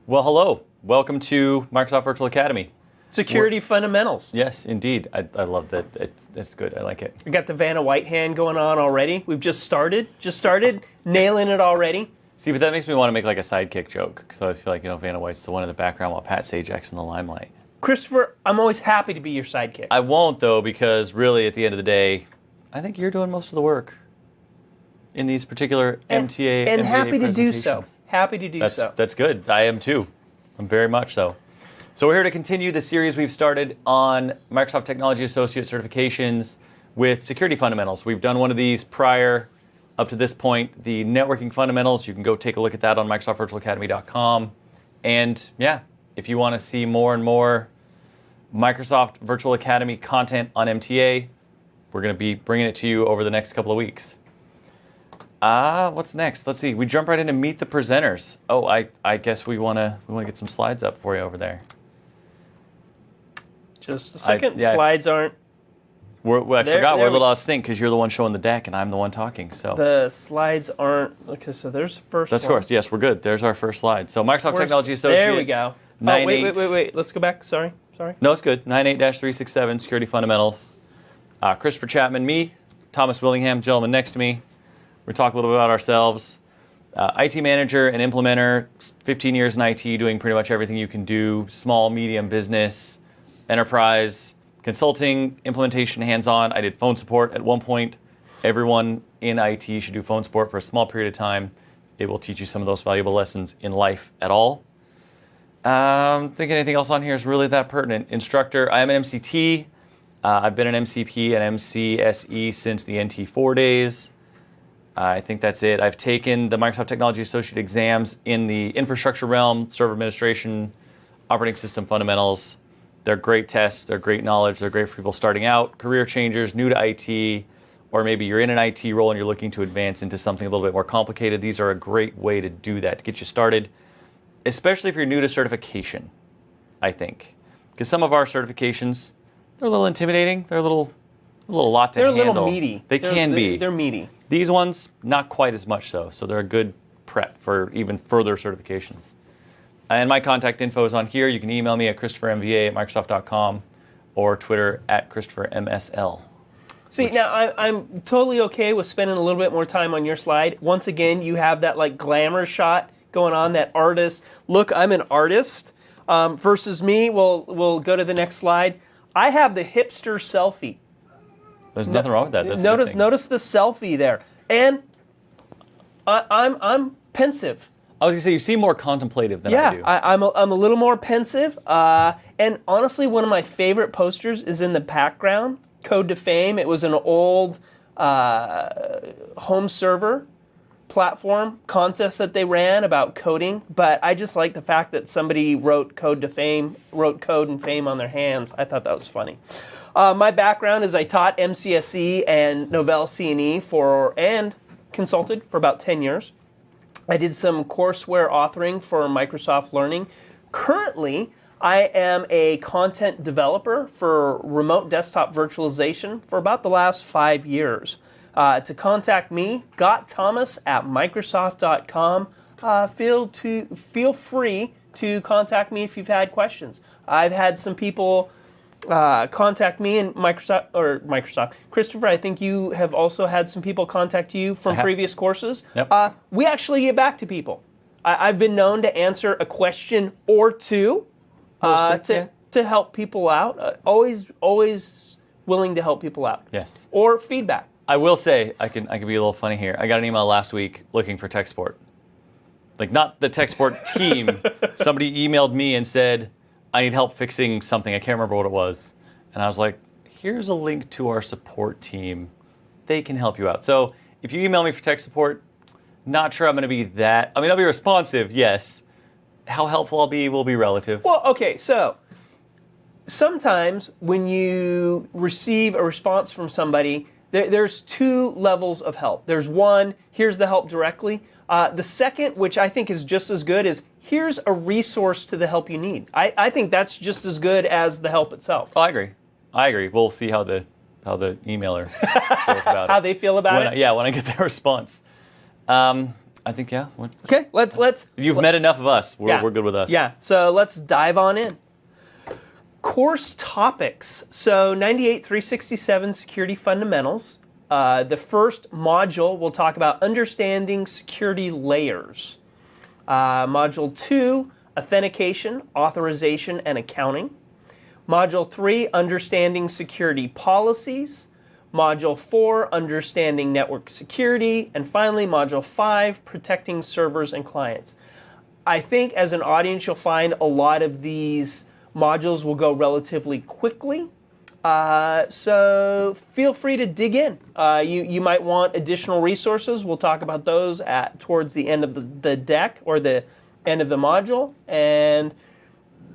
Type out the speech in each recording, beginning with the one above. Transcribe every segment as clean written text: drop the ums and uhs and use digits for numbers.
Well, hello. Welcome to Microsoft Virtual Academy. Security fundamentals. Yes, indeed. I love that. It's good. I like it. We got the Vanna White hand going on already. We've just started nailing it already. See, but that makes me want to make like a sidekick joke, because I always feel like, Vanna White's the one in the background while Pat Sajak's in the limelight. Christopher, I'm always happy to be your sidekick. I won't, though, because really, at the end of the day, I think you're doing most of the work in these particular MTA and MBA happy to do so. presentations. Happy to do so. That's good. I am too. I'm very much so. So we're here to continue the series we've started on Microsoft Technology Associate certifications with security fundamentals. We've done one of these prior up to this point, the networking fundamentals. You can go take a look at that on MicrosoftVirtualAcademy.com. And yeah, if you want to see more and more Microsoft Virtual Academy content on MTA, we're going to be bringing it to you over the next couple of weeks. What's next? Let's see. We jump right into Meet the Presenters. Oh, I guess we want to get some slides up for you over there. Just a second. Slides aren't. I forgot we're a little out of sync because you're the one showing the deck and I'm the one talking. So the slides aren't. Okay, so there's the first. That's of course. Yes, we're good. There's our first slide. So Microsoft Technology Associate. There we go. Oh, wait. Let's go back. Sorry. No, it's good. 98-367 Security Fundamentals. Christopher Chapman, me, Thomas Willingham, gentleman next to me. We talk a little bit about ourselves. IT manager and implementer, 15 years in IT, doing pretty much everything you can do. Small, medium business, enterprise, consulting, implementation, hands-on. I did phone support at one point. Everyone in IT should do phone support for a small period of time. It will teach you some of those valuable lessons in life at all. Think anything else on here is really that pertinent. Instructor, I am an MCT. I've been an MCP and MCSE since the NT4 days. I think that's it. I've taken the Microsoft Technology Associate exams in the infrastructure realm, server administration, operating system fundamentals. They're great tests. They're great knowledge. They're great for people starting out, career changers, new to IT, or maybe you're in an IT role and you're looking to advance into something a little bit more complicated. These are a great way to do that, to get you started, especially if you're new to certification, I think. Because some of our certifications, they're a little intimidating. They're a little lot to handle. They're a little meaty. They can be. They're meaty. These ones, not quite as much so. So they're a good prep for even further certifications. And my contact info is on here. You can email me at christophermva@microsoft.com or Twitter at christophermsl. See, now I'm totally okay with spending a little bit more time on your slide. Once again, you have that like glamour shot going on, that artist. Look, I'm an artist. Versus me, we'll go to the next slide. I have the hipster selfie. There's nothing wrong with that. That's notice the selfie there, and I'm pensive. I was gonna say you seem more contemplative than I do. I'm a little more pensive. And honestly, one of my favorite posters is in the background. Code to Fame. It was an old home server platform contest that they ran about coding, but I just like the fact that somebody wrote code and fame on their hands. I thought that was funny. My background is I taught MCSE and Novell C&E and consulted for about 10 years. I did some courseware authoring for Microsoft Learning. Currently, I am a content developer for remote desktop virtualization for about the last 5 years. To contact me, gotthomas@microsoft.com. Feel free to contact me if you've had questions. I've had some people contact me in Microsoft. Christopher, I think you have also had some people contact you from previous courses. Yep. We actually get back to people. I've been known to answer a question or two to help people out. Always willing to help people out. Yes. Or feedback. I will say, I can be a little funny here. I got an email last week looking for tech support. Like, not the tech support team. Somebody emailed me and said, I need help fixing something. I can't remember what it was. And I was like, here's a link to our support team. They can help you out. So if you email me for tech support, not sure I'm going to be that. I mean, I'll be responsive, yes. How helpful I'll be will be relative. Well, okay, so sometimes when you receive a response from somebody, there's two levels of help. There's one, here's the help directly. The second, which I think is just as good, is here's a resource to the help you need. I think that's just as good as the help itself. Oh, I agree. We'll see how the emailer feels about it. How they feel about it? Yeah, when I get their response. I think, yeah. Okay, let's. You've met enough of us. We're good with us. Yeah, so let's dive on in. Course topics. So 98-367 Security Fundamentals. The first module will talk about understanding security layers. Module 2, authentication, authorization, and accounting. Module 3, understanding security policies. Module 4, understanding network security. And finally, Module 5, protecting servers and clients. I think as an audience, you'll find a lot of these modules will go relatively quickly. So feel free to dig in. You might want additional resources. We'll talk about those towards the end of the deck or the end of the module. And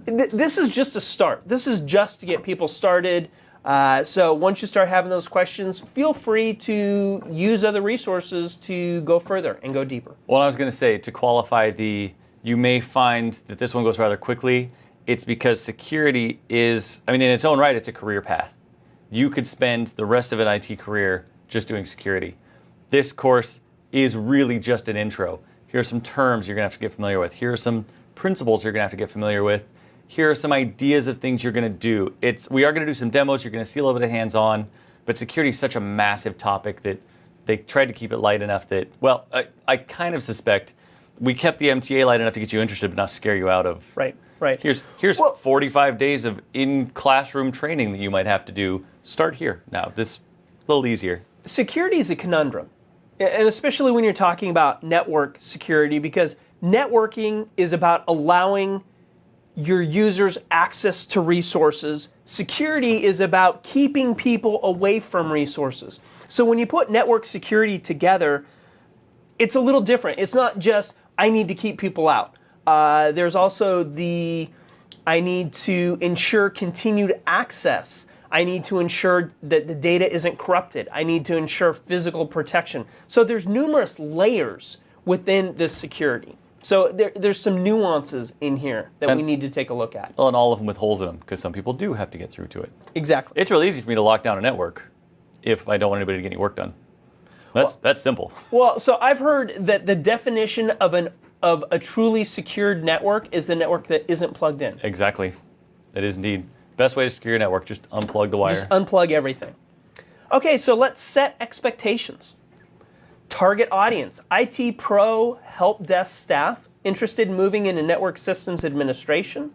this is just a start. This is just to get people started. So once you start having those questions, feel free to use other resources to go further and go deeper. Well, I was going to say, to qualify you may find that this one goes rather quickly. It's because security is, in its own right, it's a career path. You could spend the rest of an IT career just doing security. This course is really just an intro. Here are some terms you're going to have to get familiar with. Here are some principles you're going to have to get familiar with. Here are some ideas of things you're going to do. We are going to do some demos. You're going to see a little bit of hands-on, but security is such a massive topic that they tried to keep it light enough that, well, I kind of suspect we kept the MTA light enough to get you interested, but not scare you out of. Right. Here's 45 days of in-classroom training that you might have to do. Start here. Now, this a little easier. Security is a conundrum, and especially when you're talking about network security, because networking is about allowing your users access to resources. Security is about keeping people away from resources. So when you put network security together, it's a little different. It's not just, I need to keep people out. There's also I need to ensure continued access. I need to ensure that the data isn't corrupted. I need to ensure physical protection. So there's numerous layers within this security. So there's some nuances in here that we need to take a look at. Well, and all of them with holes in them, because some people do have to get through to it. Exactly. It's really easy for me to lock down a network if I don't want anybody to get any work done. That's simple. Well, so I've heard that the definition of a truly secured network is the network that isn't plugged in. Exactly. It is indeed. Best way to secure your network, just unplug the wire. Just unplug everything. Okay, so let's set expectations. Target audience, IT pro help desk staff interested in moving into network systems administration.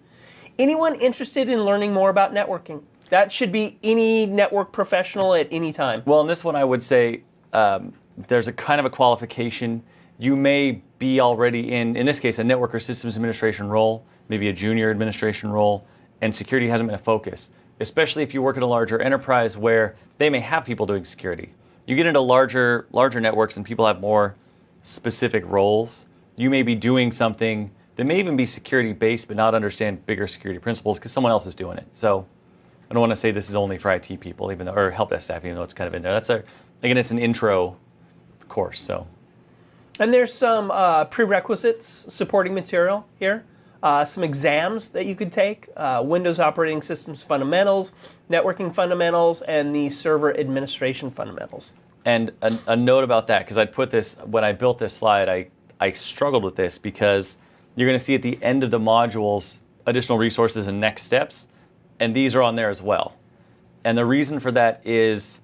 Anyone interested in learning more about networking. That should be any network professional at any time. Well, in this one I would say there's a kind of a qualification. You may be already in this case, a network or systems administration role, maybe a junior administration role, and security hasn't been a focus, especially if you work at a larger enterprise where they may have people doing security. You get into larger networks and people have more specific roles. You may be doing something that may even be security-based but not understand bigger security principles because someone else is doing it. So I don't want to say this is only for IT people, or help desk staff, even though it's kind of in there. Again, it's an intro course. So. And there's some prerequisites, supporting material here. Some exams that you could take, Windows Operating Systems Fundamentals, Networking Fundamentals, and the Server Administration Fundamentals. And a note about that, because I put this, when I built this slide, I struggled with this because you're going to see at the end of the modules additional resources and next steps, and these are on there as well. And the reason for that is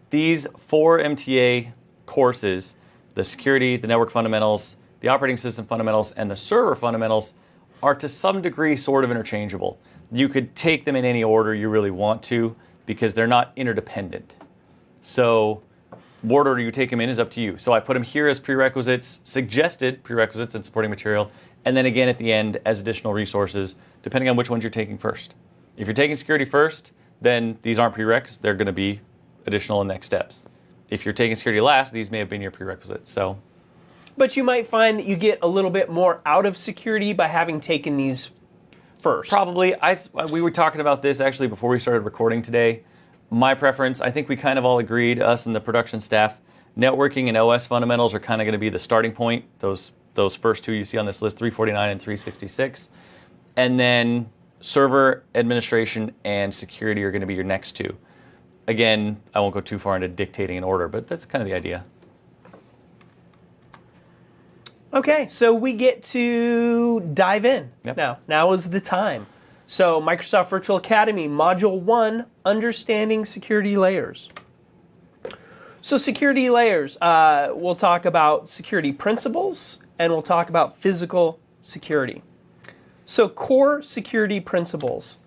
these 4 MTA courses, the security, the network fundamentals, the operating system fundamentals, and the server fundamentals, are to some degree sort of interchangeable. You could take them in any order you really want to because they're not interdependent. So what order you take them in is up to you. So I put them here as prerequisites, suggested prerequisites and supporting material, and then again at the end as additional resources, depending on which ones you're taking first. If you're taking security first, then these aren't prereqs, they're going to be additional and next steps. If you're taking security last, these may have been your prerequisites. So. But you might find that you get a little bit more out of security by having taken these first. Probably. We were talking about this actually before we started recording today. My preference, I think we kind of all agreed, us and the production staff, networking and OS fundamentals are kind of going to be the starting point. Those first 2 you see on this list, 349 and 366. And then server administration and security are going to be your next 2. Again, I won't go too far into dictating an order, but that's kind of the idea. Okay, so we get to dive in. Yep. Now is the time. So Microsoft Virtual Academy, Module 1, Understanding Security Layers. So security layers, we'll talk about security principles, and we'll talk about physical security. So core security principles.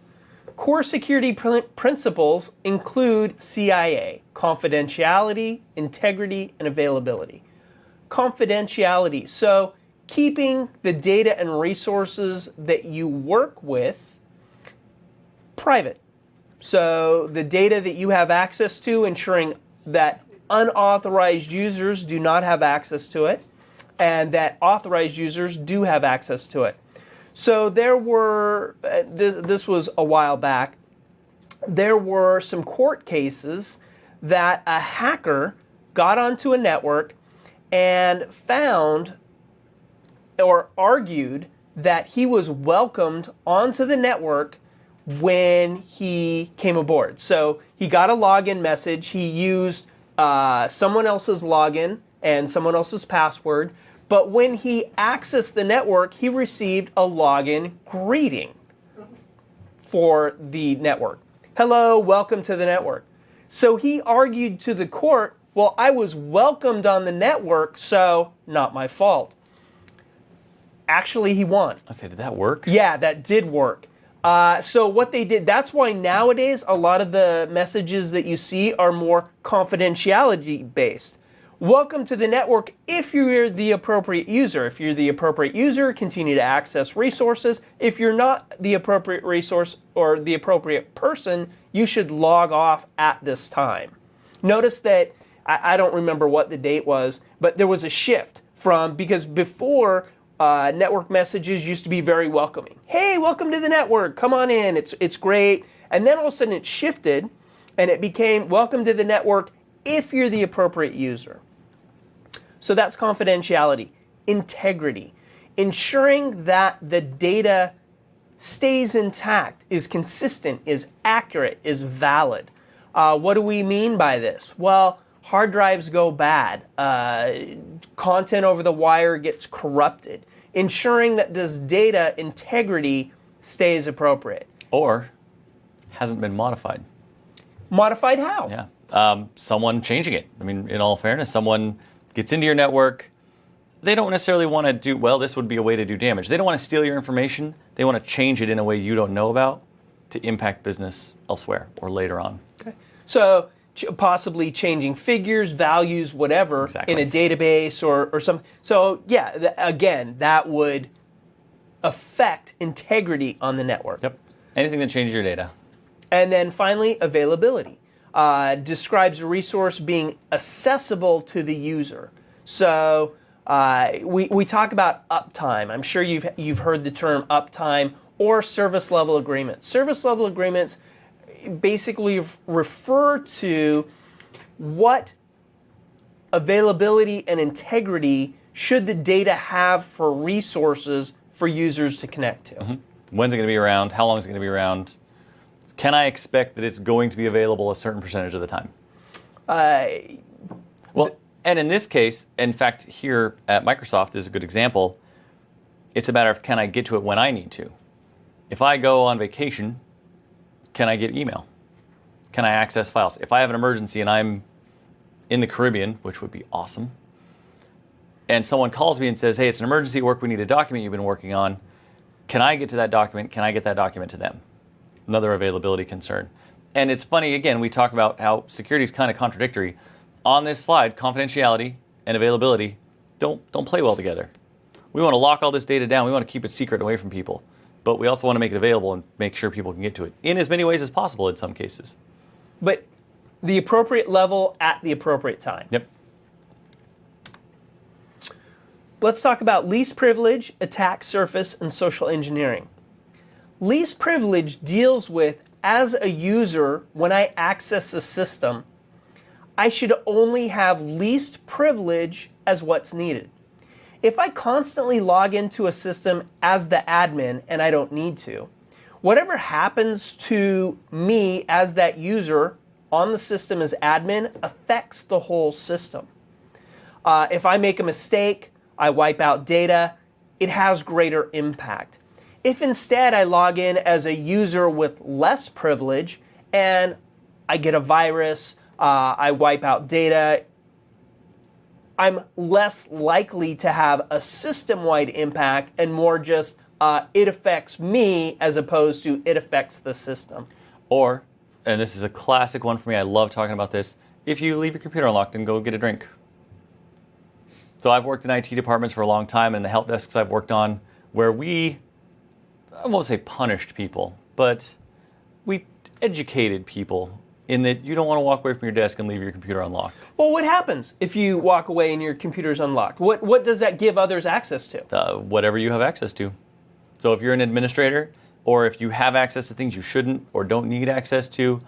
Core security principles include CIA, confidentiality, integrity, and availability. Confidentiality, so keeping the data and resources that you work with private. So the data that you have access to, ensuring that unauthorized users do not have access to it, and that authorized users do have access to it. So there were, this was a while back, there were some court cases that a hacker got onto a network and found or argued that he was welcomed onto the network when he came aboard. So he got a login message, he used someone else's login and someone else's password, but when he accessed the network, he received a login greeting for the network. Hello, welcome to the network. So he argued to the court, well, I was welcomed on the network, so not my fault. Actually, he won. I say, did that work? Yeah, that did work. So what they did, that's why nowadays a lot of the messages that you see are more confidentiality based. Welcome to the network if you're the appropriate user. If you're the appropriate user, continue to access resources. If you're not the appropriate resource or the appropriate person, you should log off at this time. Notice that, I don't remember what the date was, but there was a shift from, because before, network messages used to be very welcoming. Hey, welcome to the network. Come on in. It's great. And then all of a sudden it shifted and it became welcome to the network if you're the appropriate user. So that's confidentiality. Integrity. Ensuring that the data stays intact, is consistent, is accurate, is valid. What do we mean by this? Well, hard drives go bad. Content over the wire gets corrupted. Ensuring that this data integrity stays appropriate. Or hasn't been modified. Modified how? Yeah. Someone changing it. I mean, in all fairness, someone gets into your network. They don't necessarily want to do, well, this would be a way to do damage. They don't want to steal your information. They want to change it in a way you don't know about to impact business elsewhere or later on. Okay. So possibly changing figures, values, whatever, exactly, in a database or something. So yeah, again, that would affect integrity on the network. Yep. Anything that changes your data. And then finally, availability. Describes a resource being accessible to the user. So we talk about uptime. I'm sure you've heard the term uptime or service level agreements. Service level agreements basically refer to what availability and integrity should the data have for resources for users to connect to. Mm-hmm. When's it going to be around? How long is it going to be around? Can I expect that it's going to be available a certain percentage of the time? Well, and in this case, in fact, here at Microsoft is a good example. It's a matter of, can I get to it when I need to? If I go on vacation, can I get email? Can I access files? If I have an emergency and I'm in the Caribbean, which would be awesome, and someone calls me and says, hey, it's an emergency at work, we need a document you've been working on, can I get to that document? Can I get that document to them? Another availability concern. And it's funny, again, we talk about how security is kind of contradictory. On this slide, confidentiality and availability don't play well together. We want to lock all this data down. We want to keep it secret away from people. But we also want to make it available and make sure people can get to it in as many ways as possible in some cases. But the appropriate level at the appropriate time. Yep. Let's talk about lease privilege, attack surface, and social engineering. Lease privilege deals with, as a user, when I access a system, I should only have least privilege as what's needed. If I constantly log into a system as the admin and I don't need to, whatever happens to me as that user on the system as admin affects the whole system. If I make a mistake I wipe out data, it has greater impact. If instead I log in as a user with less privilege and I get a virus, I wipe out data, I'm less likely to have a system-wide impact and more just it affects me as opposed to it affects the system. Or, and this is a classic one for me, I love talking about this, if you leave your computer unlocked and go get a drink. So I've worked in IT departments for a long time, and the help desks I've worked on, where I won't say punished people, but we educated people in that you don't want to walk away from your desk and leave your computer unlocked. Well, what happens if you walk away and your computer's unlocked? What does that give others access to? Whatever you have access to. So if you're an administrator, or if you have access to things you shouldn't or don't need access to,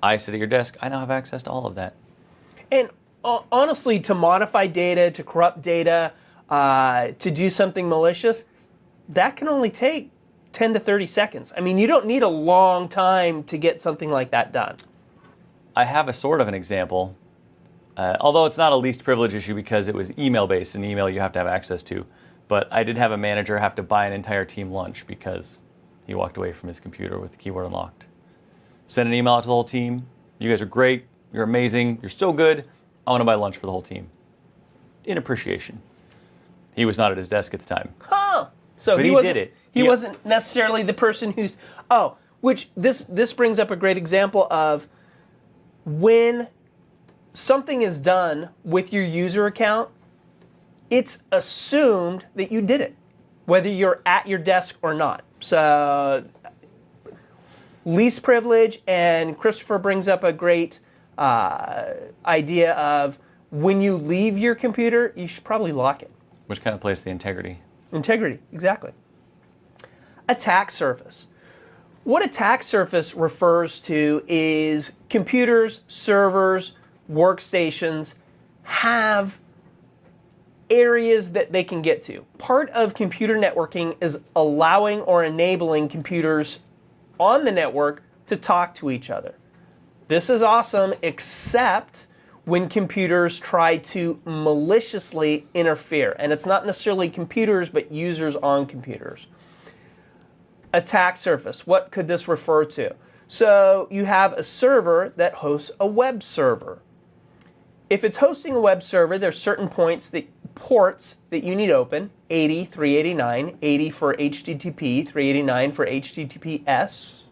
I sit at your desk, I now have access to all of that. And honestly, to modify data, to corrupt data, to do something malicious, that can only take 10 to 30 seconds. I mean, you don't need a long time to get something like that done. I have a sort of an example, although it's not a least privilege issue because it was email-based, and email you have to have access to. But I did have a manager have to buy an entire team lunch because he walked away from his computer with the keyboard unlocked. Send an email out to the whole team. You guys are great. You're amazing. You're so good. I want to buy lunch for the whole team. In appreciation. He was not at his desk at the time. Huh. So But he he wasn't, did it. He Yeah. wasn't necessarily the person who's... Oh, which this brings up a great example of when something is done with your user account, it's assumed that you did it, whether you're at your desk or not. So, least privilege, and Christopher brings up a great idea of when you leave your computer, you should probably lock it. Which kind of plays the integrity. Integrity, exactly. Attack surface. What attack surface refers to is computers, servers, workstations have areas that they can get to. Part of computer networking is allowing or enabling computers on the network to talk to each other. This is awesome, except when computers try to maliciously interfere. And it's not necessarily computers, but users on computers. Attack surface, what could this refer to? So you have a server that hosts a web server. If it's hosting a web server, there's certain ports that you need open, 80, 389, 80 for HTTP, 389 for HTTPS.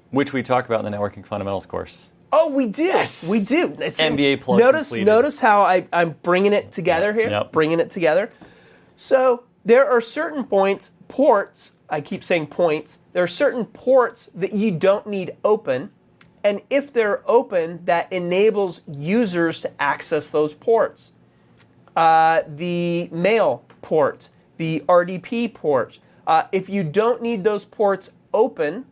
Which we talk about in the Networking Fundamentals course. Oh, we do. Yes. We do. It's, MBA plug completed. Notice how I'm bringing it together here. Yep. Bringing it together. So there are certain ports, I keep saying points, there are certain ports that you don't need open. And if they're open, that enables users to access those ports. The mail port, the RDP port. If you don't need those ports open,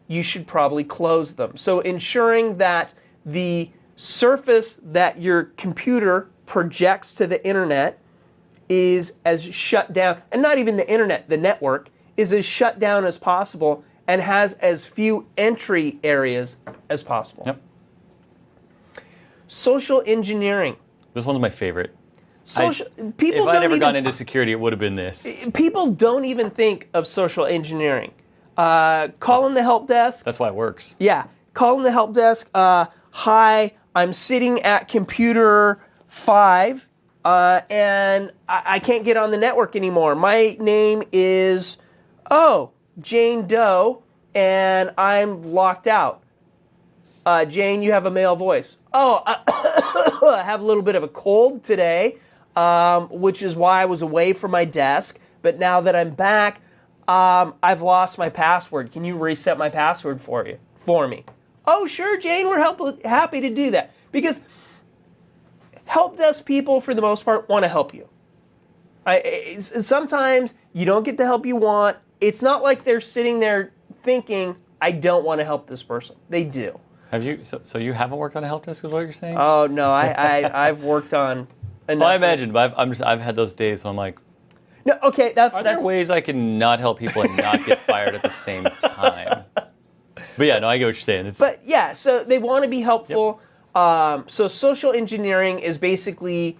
you should probably close them. So ensuring that the surface that your computer projects to the internet is as shut down, and not even the internet, the network, is as shut down as possible and has as few entry areas as possible. Yep. Social engineering. This one's my favorite. People if I'd don't ever even, gone into security, it would have been this. people don't even think of social engineering. Calling the help desk. That's why it works. Yeah, calling the help desk. Hi, I'm sitting at computer 5, and I can't get on the network anymore. My name is, Jane Doe, and I'm locked out. Jane, you have a male voice. I have a little bit of a cold today, which is why I was away from my desk. But now that I'm back, I've lost my password. Can you reset my password for me? Oh, sure, Jane, we're happy to do that. Because help desk people, for the most part, want to help you. Sometimes you don't get the help you want. It's not like they're sitting there thinking, I don't want to help this person. They do. Have you? So you haven't worked on a help desk, is what you're saying? Oh no, I've worked on. Well, I imagine, but I've had those days when I'm like, no, okay, that's there ways I can not help people and not get fired at the same time? But yeah, no, I get what you're saying. But yeah, so they want to be helpful. Yep. So social engineering is basically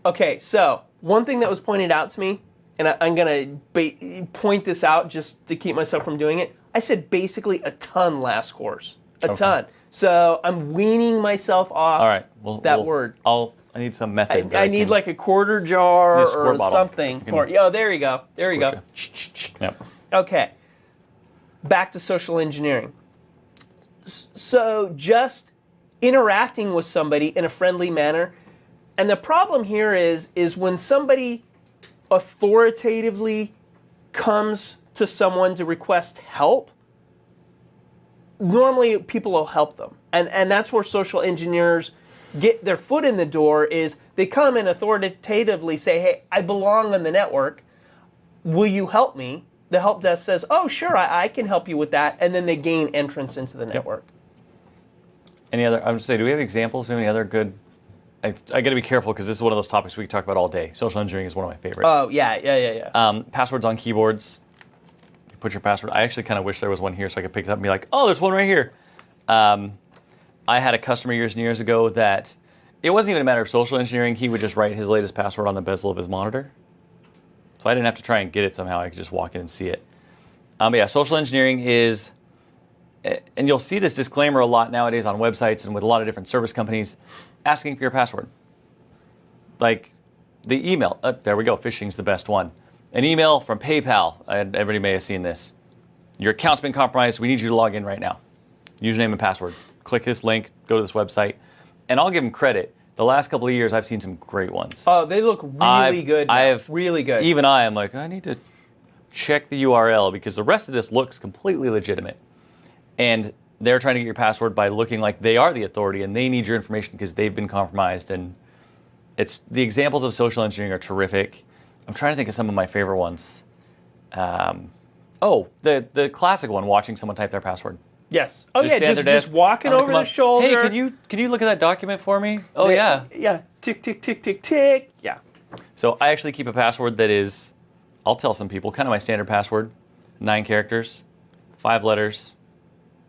Okay, so one thing that was pointed out to me, and I'm going to point this out just to keep myself from doing it. I said basically a ton last course. A ton. So I'm weaning myself off that word. I need some method. I need like a quarter jar or something. There you go. There you go. Yep. Okay. Back to social engineering. So just interacting with somebody in a friendly manner. And the problem here is when somebody authoritatively comes to someone to request help, normally people will help them. And that's where social engineers get their foot in the door is they come and authoritatively say, hey, I belong on the network. Will you help me? The help desk says, oh, sure, I can help you with that. And then they gain entrance into the network. Any other, I would say, do we have examples of any other good, I got to be careful because this is one of those topics we can talk about all day. Social engineering is one of my favorites. Oh, yeah. Passwords on keyboards. You put your password. I actually kind of wish there was one here so I could pick it up and be like, oh, there's one right here. I had a customer years and years ago that it wasn't even a matter of social engineering. He would just write his latest password on the bezel of his monitor. So I didn't have to try and get it somehow. I could just walk in and see it. But yeah, social engineering is, and you'll see this disclaimer a lot nowadays on websites and with a lot of different service companies, asking for your password. Like the email. There we go. Phishing's the best one. An email from PayPal. Everybody may have seen this. Your account's been compromised. We need you to log in right now. Username and password. Click this link. Go to this website. And I'll give them credit. The last couple of years, I've seen some great ones. Oh, they look really good. Really good. Even I am like, I need to check the URL because the rest of this looks completely legitimate. And they're trying to get your password by looking like they are the authority and they need your information because they've been compromised. And it's the examples of social engineering are terrific. I'm trying to think of some of my favorite ones. The classic one, watching someone type their password. Yes. Oh, just walking over the shoulder. Hey, can you look at that document for me? Oh, yeah. Yeah. Tick, tick, tick, tick, tick. Yeah. So I actually keep a password that is, I'll tell some people, kind of my standard password. 9 characters, 5 letters,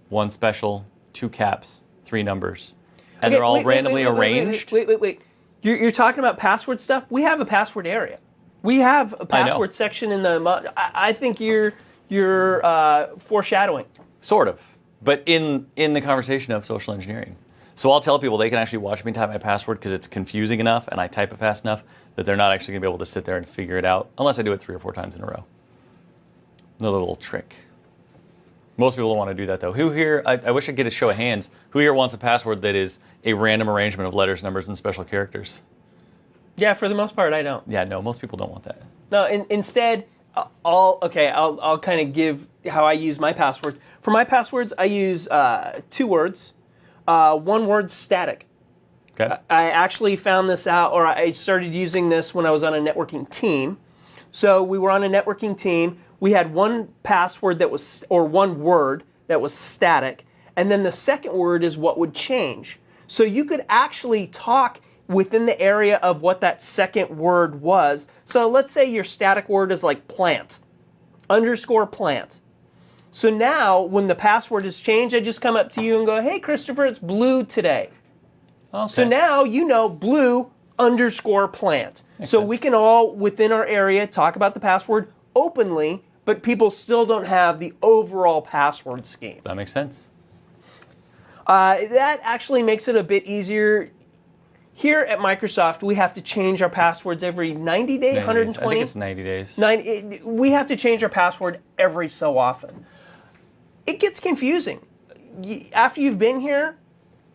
1 special, 2 caps, 3 numbers. And they're all randomly arranged. Wait. You're talking about password stuff? We have a password area. We have a password section in the... I think you're foreshadowing. Sort of. But in the conversation of social engineering. So I'll tell people they can actually watch me type my password because it's confusing enough and I type it fast enough that they're not actually going to be able to sit there and figure it out unless I do it 3 or 4 times in a row. Another little trick. Most people don't want to do that though. Who here, I wish I could get a show of hands, who here wants a password that is a random arrangement of letters, numbers, and special characters? Yeah, for the most part, I don't. Yeah, no, most people don't want that. No, instead... I'll kind of give how I use my passwords. For my passwords, I use 2 words. 1 word, static. Okay. I actually found this out, or I started using this when I was on a networking team. So we were on a networking team. We had 1 password that was, or 1 word that was static, and then the second word is what would change. So you could actually talk within the area of what that second word was. So let's say your static word is like plant, _plant. So now when the password is changed, I just come up to you and go, hey, Christopher, it's blue today. Okay. So now you know blue _plant. Makes sense. We can all, within our area, talk about the password openly, but people still don't have the overall password scheme. That makes sense. That actually makes it a bit easier. Here at Microsoft, we have to change our passwords every 90 days, 120? I think it's 90 days. We have to change our password every so often. It gets confusing. After you've been here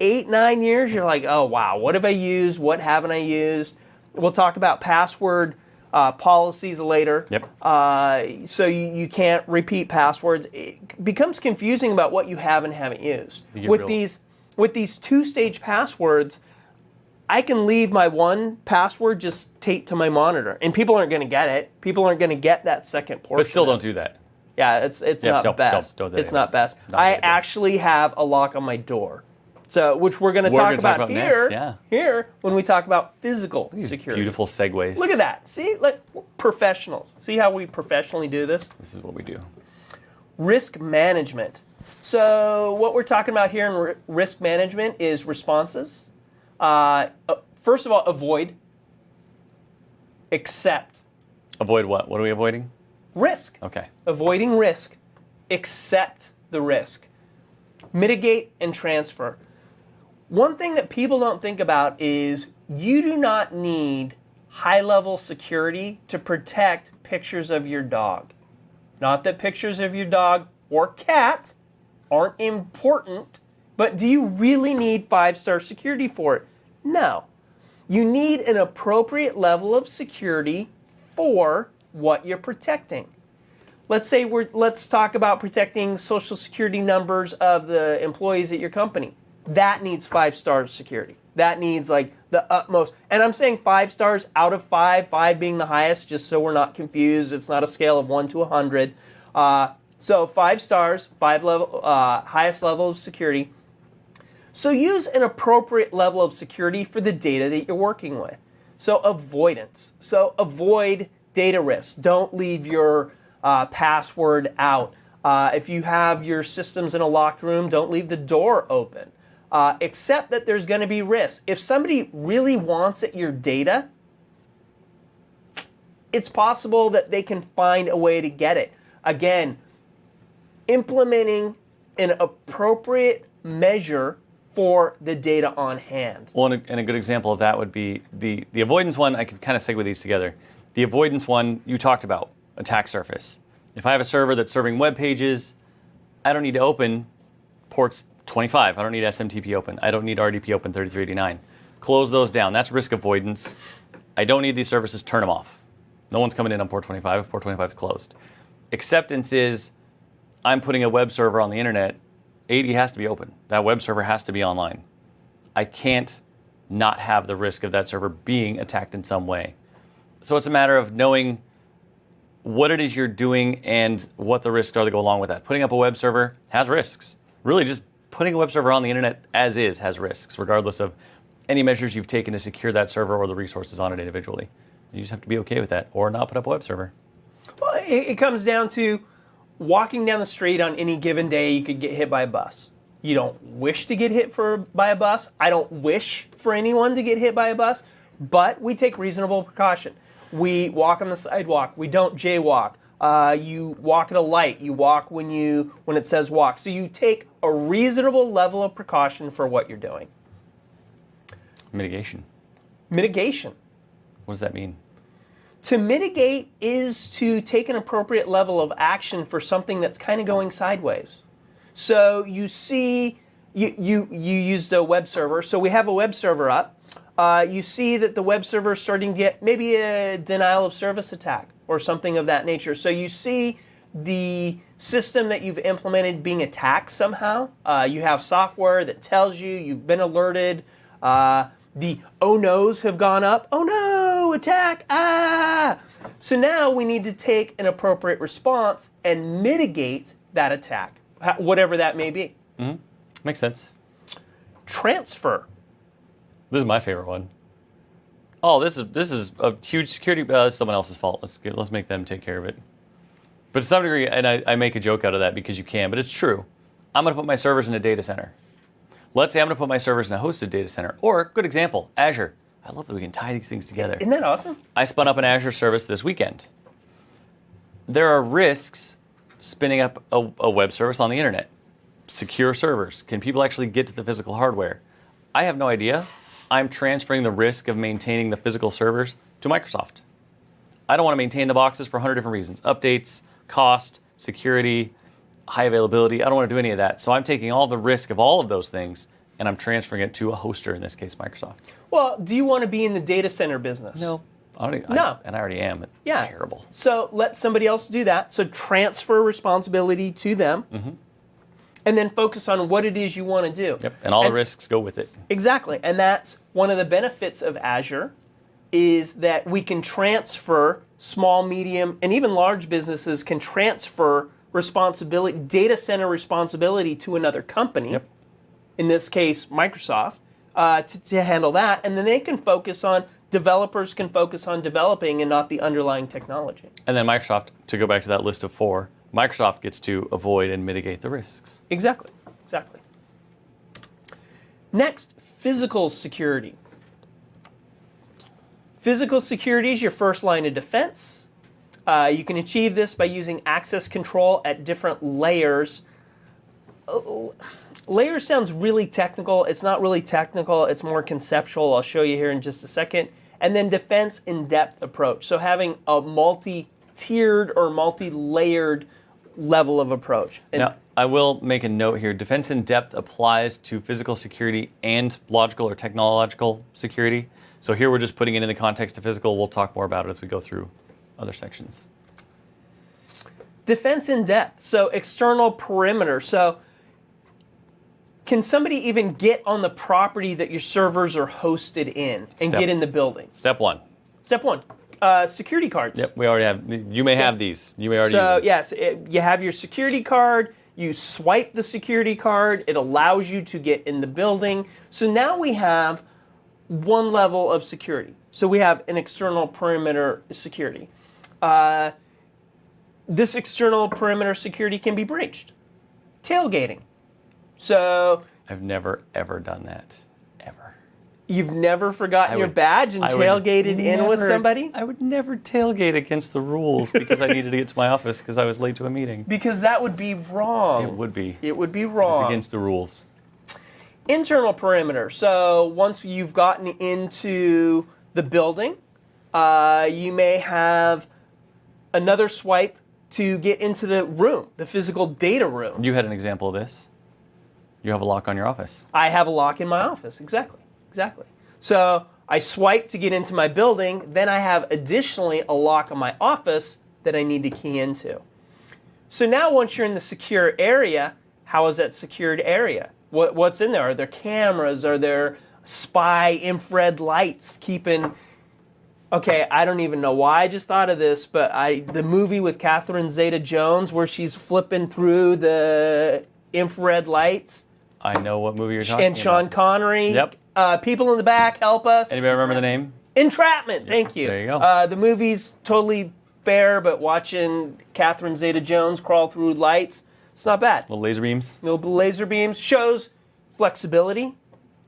8, 9 years, you're like, oh, wow, what have I used? What haven't I used? We'll talk about password policies later. Yep. So you can't repeat passwords. It becomes confusing about what you have and haven't used. With these 2-stage passwords, I can leave my 1 password just taped to my monitor, and people aren't going to get it. People aren't going to get that second portion. But still don't do that. Yeah, it's not best. It's not best. I actually have a lock on my door. So, which we're going to talk about here. Next, here when we talk about physical security. Beautiful segues. Look at that. See, like professionals. See how we professionally do this? This is what we do. Risk management. So, what we're talking about here in risk management is responses. First of all, avoid. Accept. Avoid what? What are we avoiding? Risk. Okay. Avoiding risk. Accept the risk. Mitigate and transfer. One thing that people don't think about is you do not need high-level security to protect pictures of your dog. Not that pictures of your dog or cat aren't important, but do you really need 5-star security for it? No. You need an appropriate level of security for what you're protecting. Let's talk about protecting social security numbers of the employees at your company. That needs 5-star security. That needs like the utmost. And I'm saying 5 stars out of 5, 5 being the highest, just so we're not confused. It's not a scale of 1 to 100. So 5 stars, highest level of security. So use an appropriate level of security for the data that you're working with. So avoidance. So avoid data risks. Don't leave your password out. If you have your systems in a locked room, don't leave the door open. Accept that there's going to be risks. If somebody really wants your data, it's possible that they can find a way to get it. Again, implementing an appropriate measure for the data on hand. Well, and a good example of that would be the avoidance one. I could kind of segue these together. The avoidance one you talked about, attack surface. If I have a server that's serving web pages, I don't need to open ports 25. I don't need SMTP open. I don't need RDP open 3389. Close those down. That's risk avoidance. I don't need these services. Turn them off. No one's coming in on port 25 if port 25 is closed. Acceptance is I'm putting a web server on the internet. 80 has to be open. That web server has to be online. I can't not have the risk of that server being attacked in some way. So it's a matter of knowing what it is you're doing and what the risks are that go along with that. Putting up a web server has risks. Really, just putting a web server on the internet as is has risks, regardless of any measures you've taken to secure that server or the resources on it individually. You just have to be okay with that or not put up a web server. Well, it comes down to walking down the street on any given day, you could get hit by a bus. You don't wish to get hit by a bus. I don't wish for anyone to get hit by a bus, but we take reasonable precaution. We walk on the sidewalk. We don't jaywalk. You walk at a light. You walk when it says walk. So you take a reasonable level of precaution for what you're doing. Mitigation. Mitigation. What does that mean? To mitigate is to take an appropriate level of action for something that's kind of going sideways. So you see, you used a web server. So we have a web server up. You see that the web server is starting to get maybe a denial of service attack or something of that nature. So you see the system that you've implemented being attacked somehow. You have software that tells you you've been alerted. The oh no's have gone up. Oh no, attack, ah! So now we need to take an appropriate response and mitigate that attack, whatever that may be. Mm-hmm. Makes sense. Transfer. This is my favorite one. Oh, this is a huge security. It's someone else's fault. Let's make them take care of it. But to some degree, and I make a joke out of that because you can, but it's true. I'm going to put my servers in a data center. Let's say I'm going to put my servers in a hosted data center. Or, good example, Azure. I love that we can tie these things together. Isn't that awesome? I spun up an Azure service this weekend. There are risks spinning up a web service on the internet. Secure servers. Can people actually get to the physical hardware? I have no idea. I'm transferring the risk of maintaining the physical servers to Microsoft. I don't want to maintain the boxes for 100 different reasons. Updates, cost, security, high availability. I don't want to do any of that. So I'm taking all the risk of all of those things and I'm transferring it to a hoster, in this case, Microsoft. Well, do you want to be in the data center business? No. No. And I already am. It's terrible. So let somebody else do that. So transfer responsibility to them. Mm-hmm. And then focus on what it is you want to do. Yep. And all the risks go with it. Exactly. And that's one of the benefits of Azure is that we can transfer small, medium, and even large businesses can transfer responsibility, data center responsibility to another company. Yep. In this case, Microsoft, to handle that. And then they can focus on, developers can focus on developing and not the underlying technology. And then Microsoft, to go back to that list of 4, Microsoft gets to avoid and mitigate the risks. Exactly. Next, physical security. Physical security is your first line of defense. You can achieve this by using access control at different layers. Layers sounds really technical. It's not really technical. It's more conceptual. I'll show you here in just a second. And then defense in-depth approach. So having a multi-tiered or multi-layered level of approach. And now, I will make a note here. Defense in depth applies to physical security and logical or technological security. So here we're just putting it in the context of physical. We'll talk more about it as we go through other sections. Defense in depth. So external perimeter. So can somebody even get on the property that your servers are hosted in and get in the building? Step one. Step one. Security cards. Yep, we already have. You may have these. You may already use them. Yes, you have your security card. You swipe the security card. It allows you to get in the building. So now we have one level of security. So we have an external perimeter security. This external perimeter security can be breached. Tailgating. So I've never, ever done that. Ever. You've never forgotten your badge and tailgated in with somebody? I would never tailgate against the rules because I needed to get to my office because I was late to a meeting. Because that would be wrong. It would be. It would be wrong. It's against the rules. Internal perimeter. So once you've gotten into the building, you may have another swipe to get into the room, the physical data room. You had an example of this. You have a lock on your office. I have a lock in my office, exactly. So I swipe to get into my building, then I have additionally a lock on my office that I need to key into. So now once you're in the secure area, how is that secured area? What's in there? Are there cameras? Are there spy infrared lights keeping... Okay, I don't even know why I just thought of this, but the movie with Catherine Zeta-Jones where she's flipping through the infrared lights. I know what movie you're talking about. And Sean Connery. Yep. People in the back, help us. Anybody remember the name? Entrapment, thank you. There you go. The movie's totally fair, but watching Catherine Zeta-Jones crawl through lights, it's not bad. Little laser beams. Little laser beams. Shows flexibility.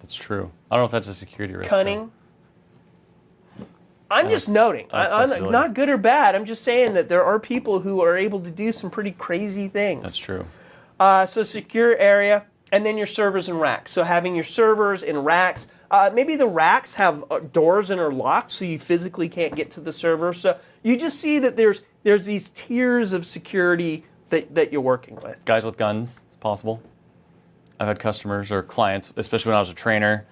That's true. I don't know if that's a security risk. Cunning. I'm just noting. I'm not good or bad. I'm just saying that there are people who are able to do some pretty crazy things. That's true. So secure area, and then your servers and racks. So having your servers in racks. Maybe the racks have doors and are locked, so you physically can't get to the server. So you just see that there's these tiers of security that you're working with. Guys with guns, it's possible. I've had customers or clients, especially when I was a trainer,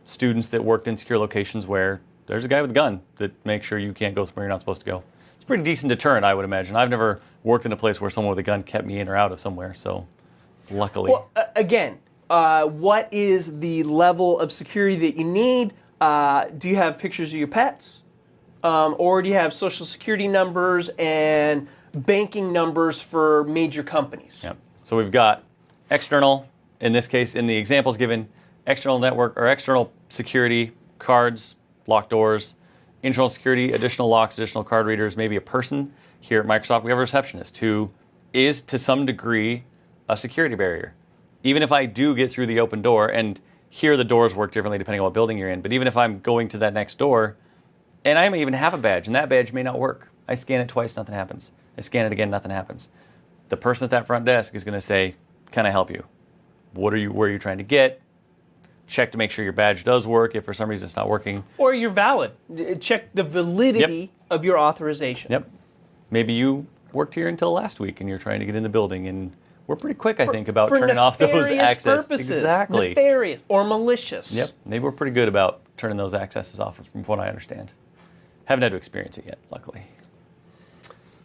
students that worked in secure locations where there's a guy with a gun that makes sure you can't go somewhere you're not supposed to go. It's a pretty decent deterrent, I would imagine. I've never worked in a place where someone with a gun kept me in or out of somewhere, so luckily. Well, again, what is the level of security that you need? Do you have pictures of your pets? Or do you have social security numbers and banking numbers for major companies? Yep. So we've got external, in this case, in the examples given, external network or external security, cards, locked doors, internal security, additional locks, additional card readers, maybe a person. Here at Microsoft, we have a receptionist who is, to some degree, a security barrier. Even if I do get through the open door, and here the doors work differently depending on what building you're in, but even if I'm going to that next door, and I may even have a badge, and that badge may not work. I scan it twice, nothing happens. I scan it again, nothing happens. The person at that front desk is going to say, can I help you? Where are you trying to get? Check to make sure your badge does work if for some reason it's not working. Or you're valid. Check the validity of your authorization. Yep. Maybe you worked here until last week and you're trying to get in the building, and we're pretty quick, I think, about turning off those access. Purposes. Exactly. Nefarious or malicious. Yep. Maybe we're pretty good about turning those accesses off, from what I understand. Haven't had to experience it yet, luckily.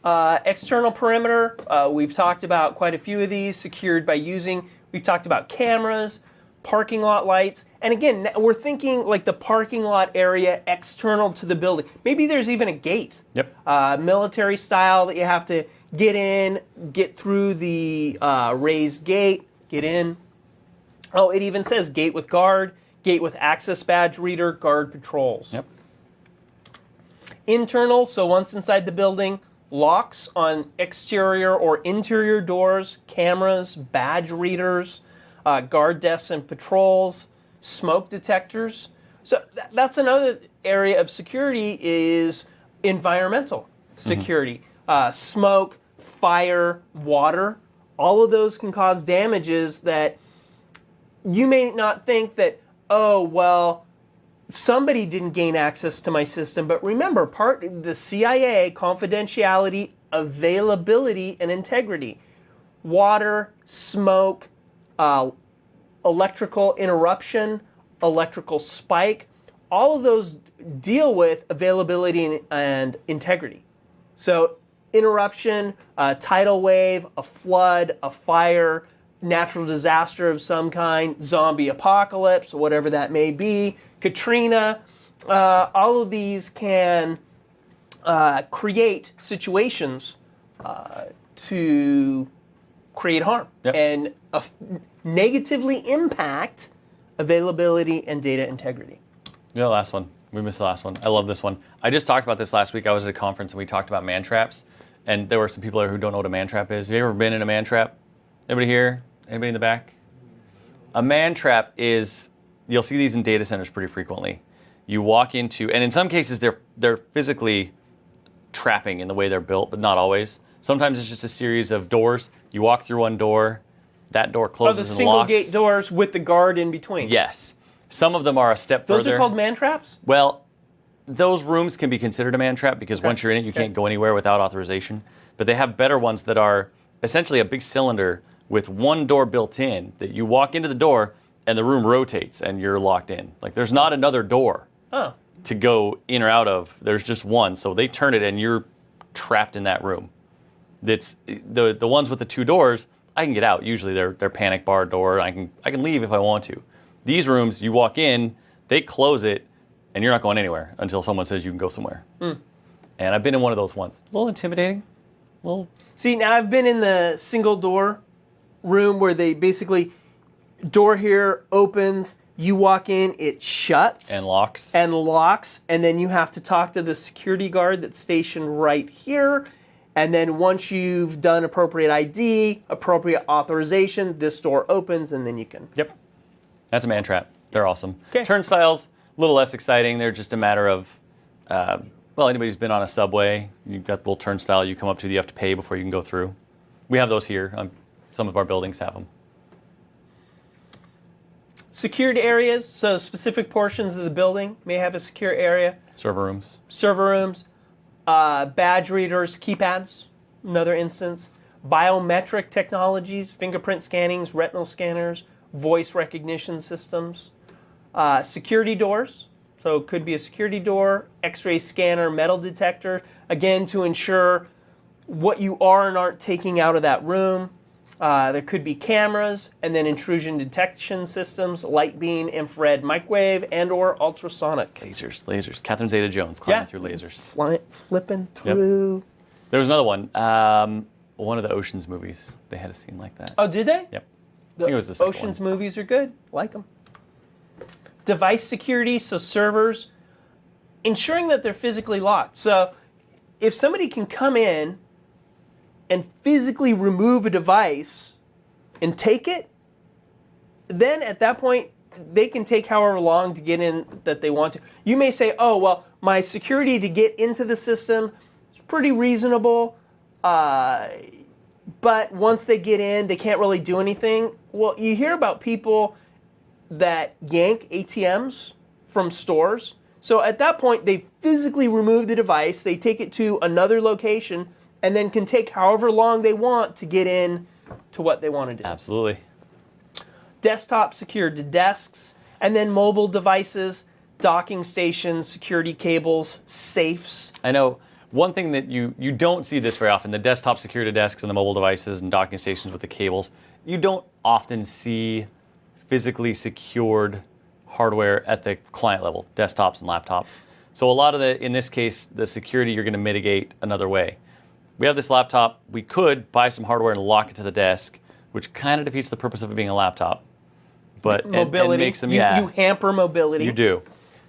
External perimeter, we've talked about quite a few of these, secured by using, we've talked about cameras, parking lot lights, and again, we're thinking like the parking lot area external to the building. Maybe there's even a gate. Yep. Military style that you have to get in, get through the raised gate, get in. Oh, it even says gate with guard, gate with access badge reader, guard patrols. Yep. Internal, so once inside the building, locks on exterior or interior doors, cameras, badge readers, guard desks and patrols, smoke detectors. So that's another area of security is environmental security. Smoke, fire, water, all of those can cause damages that you may not think that, oh, well, somebody didn't gain access to my system. But remember, the CIA, confidentiality, availability, and integrity. Water, smoke, electrical interruption, electrical spike, all of those deal with availability and integrity. So interruption, a tidal wave, a flood, a fire, natural disaster of some kind, zombie apocalypse, whatever that may be, Katrina, all of these can create situations to create harm and negatively impact availability and data integrity. Yeah, last one. We missed the last one. I love this one. I just talked about this last week. I was at a conference and we talked about man traps. And there were some people there who don't know what a man trap is. Have you ever been in a man trap? Anybody here? Anybody in the back? A man trap is, you'll see these in data centers pretty frequently. You walk into, and in some cases they're physically trapping in the way they're built, but not always. Sometimes it's just a series of doors. You walk through one door, that door closes and locks. The single gate doors with the guard in between. Yes. Some of them are a step further. Those are called man traps? Well, those rooms can be considered a man trap because once you're in it, you can't go anywhere without authorization. But they have better ones that are essentially a big cylinder with one door built in that you walk into the door and the room rotates and you're locked in. Like there's not another door to go in or out of. There's just one. So they turn it and you're trapped in that room. That's the ones with the two doors, I can get out. Usually they're panic bar door. I can leave if I want to. These rooms, you walk in, they close it, and you're not going anywhere until someone says you can go somewhere. And I've been in one of those once. A little intimidating. See, now I've been in the single door room where they basically, door here opens, you walk in, it shuts. And locks. And then you have to talk to the security guard that's stationed right here. And then once you've done appropriate ID, appropriate authorization, this door opens and then you can. Yep. That's a man trap. They're awesome. Okay. Turnstiles, a little less exciting. They're just a matter of, anybody who's been on a subway, you've got the little turnstile you come up to that you have to pay before you can go through. We have those here. Some of our buildings have them. Secured areas, so specific portions of the building may have a secure area. Server rooms. Badge readers, keypads, another instance. Biometric technologies, fingerprint scannings, retinal scanners, voice recognition systems. Security doors, so it could be a security door, x-ray scanner, metal detector, again to ensure what you are and aren't taking out of that room. There could be cameras, and then intrusion detection systems, light beam, infrared, microwave, and or ultrasonic. Lasers. Catherine Zeta-Jones climbing through lasers. Flipping through. Yep. There was another one. One of the Ocean's movies. They had a scene like that. Oh, did they? Yep. I think it was the second Ocean's one. movies are good. Like them. Device security, so servers, ensuring that they're physically locked. So if somebody can come in and physically remove a device and take it, then at that point, they can take however long to get in that they want to. You may say, oh, well, my security to get into the system is pretty reasonable, but once they get in, they can't really do anything. Well, you hear about people that yank ATMs from stores. So at that point, they physically remove the device, they take it to another location, and then can take however long they want to get in to what they want to do. Absolutely. Desktop secured to desks, and then mobile devices, docking stations, security cables, safes. I know one thing that you don't see this very often, the desktop security desks and the mobile devices and docking stations with the cables, you don't often see physically secured hardware at the client level, desktops and laptops. So a lot of in this case, the security you're going to mitigate another way. We have this laptop, we could buy some hardware and lock it to the desk, which kind of defeats the purpose of it being a laptop. But mobility, and makes them, you hamper mobility. You do.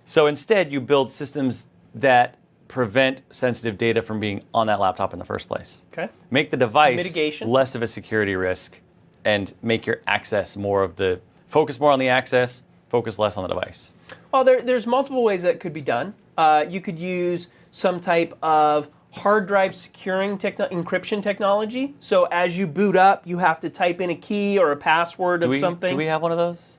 So instead, you build systems that prevent sensitive data from being on that laptop in the first place. Okay. Make the device mitigation, less of a security risk, and make your access focus more on the access, focus less on the device. Well, there's multiple ways that could be done. You could use some type of hard drive securing encryption technology. So as you boot up, you have to type in a key or a password of something. Do we have one of those?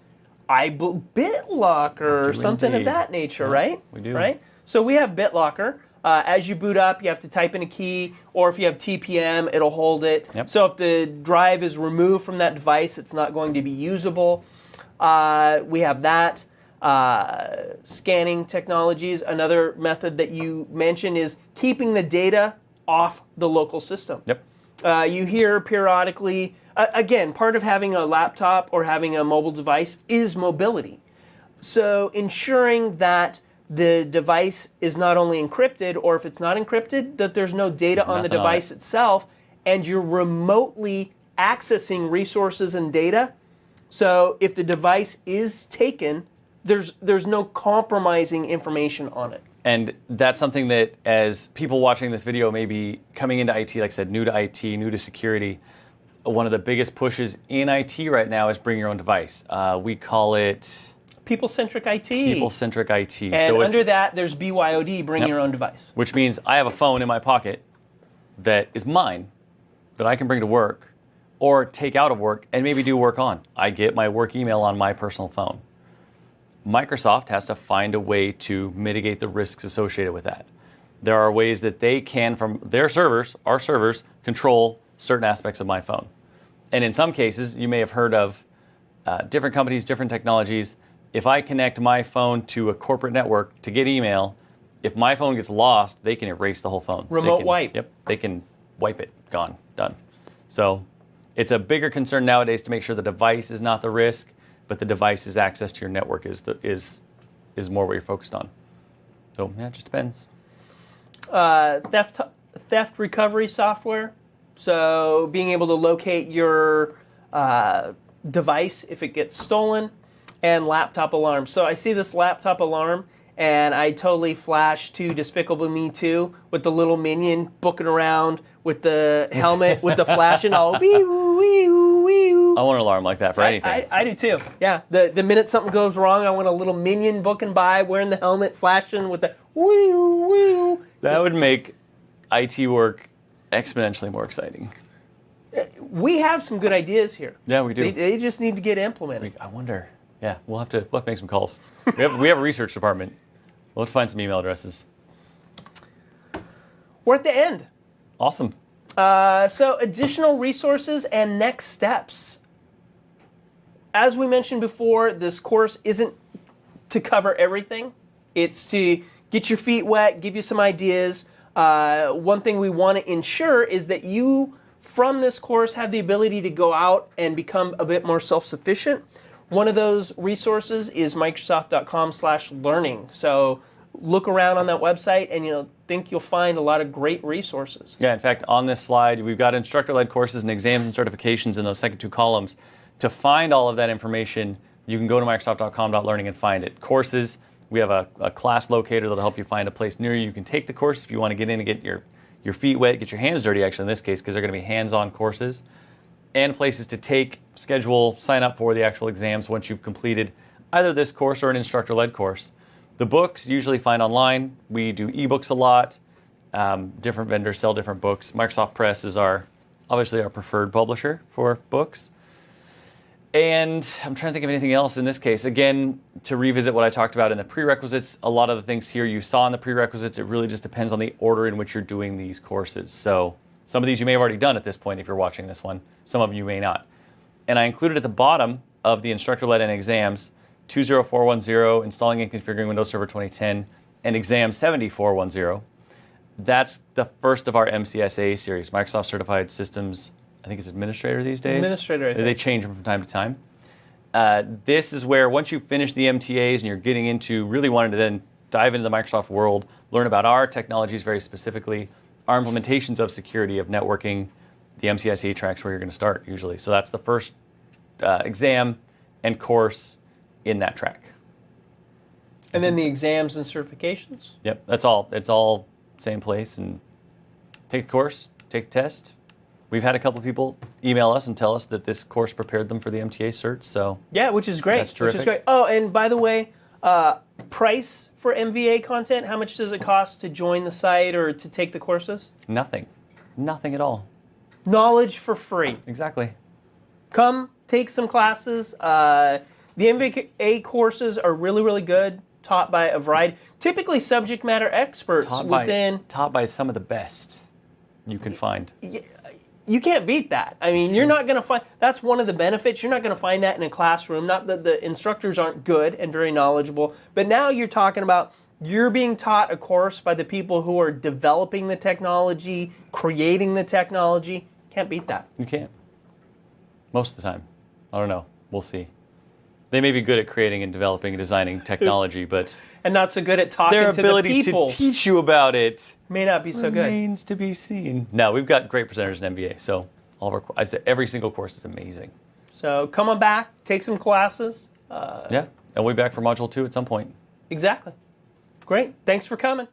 BitLocker or something indeed. of that nature, Yeah, right? we do. Right? So we have BitLocker. As you boot up, you have to type in a key, or if you have TPM, it'll hold it. Yep. So if the drive is removed from that device, it's not going to be usable. We have that. Scanning technologies. Another method that you mentioned is keeping the data off the local system. Yep. You hear periodically, again, part of having a laptop or having a mobile device is mobility. So ensuring that the device is not only encrypted, or if it's not encrypted, that there's no data on the Nothing on device itself, and you're remotely accessing resources and data. So if the device is taken, there's no compromising information on it. And that's something that, as people watching this video may be coming into IT, like I said, new to IT, new to security, one of the biggest pushes in IT right now is bring your own device. We call it People-centric IT. people-centric IT. And under that, there's BYOD, bring Yep. your own device. Which means I have a phone in my pocket that is mine, that I can bring to work or take out of work and maybe do work on. I get my work email on my personal phone. Microsoft has to find a way to mitigate the risks associated with that. There are ways that they can, from their servers, our servers, control certain aspects of my phone. And in some cases, you may have heard of different companies, different technologies. If I connect my phone to a corporate network to get email, if my phone gets lost, they can erase the whole phone. Remote wipe. Yep, they can wipe it, gone, done. So it's a bigger concern nowadays to make sure the device is not the risk, but the device's access to your network is more what you're focused on. So yeah, it just depends. Theft recovery software. So being able to locate your device if it gets stolen, and laptop alarms. So I see this laptop alarm, and I totally flash to Despicable Me 2 with the little minion booking around with the helmet with the flash and all. Wee woo, wee woo, wee woo. I want an alarm like that for anything. I do too. Yeah. The minute something goes wrong, I want a little minion booking by, wearing the helmet, flashing with the wee woo, wee woo. That would make IT work exponentially more exciting. We have some good ideas here. Yeah, we do. They just need to get implemented. I wonder. Yeah, we'll have to make some calls. We have a research department. We'll have to find some email addresses. We're at the end. Awesome. So additional resources and next steps. As we mentioned before, this course isn't to cover everything. It's to get your feet wet, give you some ideas. One thing we want to ensure is that you, from this course, have the ability to go out and become a bit more self-sufficient. One of those resources is Microsoft.com/learning. So look around on that website and you'll find a lot of great resources. Yeah, in fact, on this slide, we've got instructor-led courses and exams and certifications in those second two columns. To find all of that information, you can go to Microsoft.com/learning and find it. Courses, we have a class locator that'll help you find a place near you. You can take the course if you want to get in and get your feet wet, get your hands dirty, actually, in this case, because they're going to be hands-on courses. And places to take, schedule, sign up for the actual exams once you've completed either this course or an instructor-led course. The books usually find online. We do ebooks a lot. Different vendors sell different books. Microsoft Press is obviously our preferred publisher for books. And I'm trying to think of anything else in this case. Again, to revisit what I talked about in the prerequisites, a lot of the things here you saw in the prerequisites, it really just depends on the order in which you're doing these courses. So some of these you may have already done at this point if you're watching this one. Some of them you may not. And I included at the bottom of the instructor-led and exams 20410, installing and configuring Windows Server 2010, and exam 7410. That's the first of our MCSA series, Microsoft Certified Systems, I think it's Administrator these days. Administrator, I think. They change them from time to time. This is where once you finish the MTAs and you're getting into really wanting to then dive into the Microsoft world, learn about our technologies very specifically, our implementations of security, of networking, the MCSE track's where you're going to start usually. So that's the first exam and course in that track. And then the exams and certifications? Yep, that's all. It's all same place. And take the course, take the test. We've had a couple of people email us and tell us that this course prepared them for the MTA certs. So yeah, which is great. That's terrific. Which is great. Oh, and by the way, Price for MVA content, how much does it cost to join the site or to take the courses? Nothing. Nothing at all. Knowledge for free. Exactly. Come take some classes. The MVA courses are really, really good, taught by a variety, typically subject matter experts taught by some of the best you can find. You can't beat that. I mean, you're not going to find, that's one of the benefits. You're not going to find that in a classroom. Not that the instructors aren't good and very knowledgeable, but now you're talking about you're being taught a course by the people who are developing the technology, creating the technology. Can't beat that. You can't. Most of the time. I don't know. We'll see. They may be good at creating and developing and designing technology, but and not so good at talking their to ability the people to teach you about it may not be so good. Remains to be seen. No, we've got great presenters in MBA, so all of our, I said every single course is amazing. So come on back, take some classes. Yeah, and we'll be back for Module 2 at some point. Exactly. Great. Thanks for coming.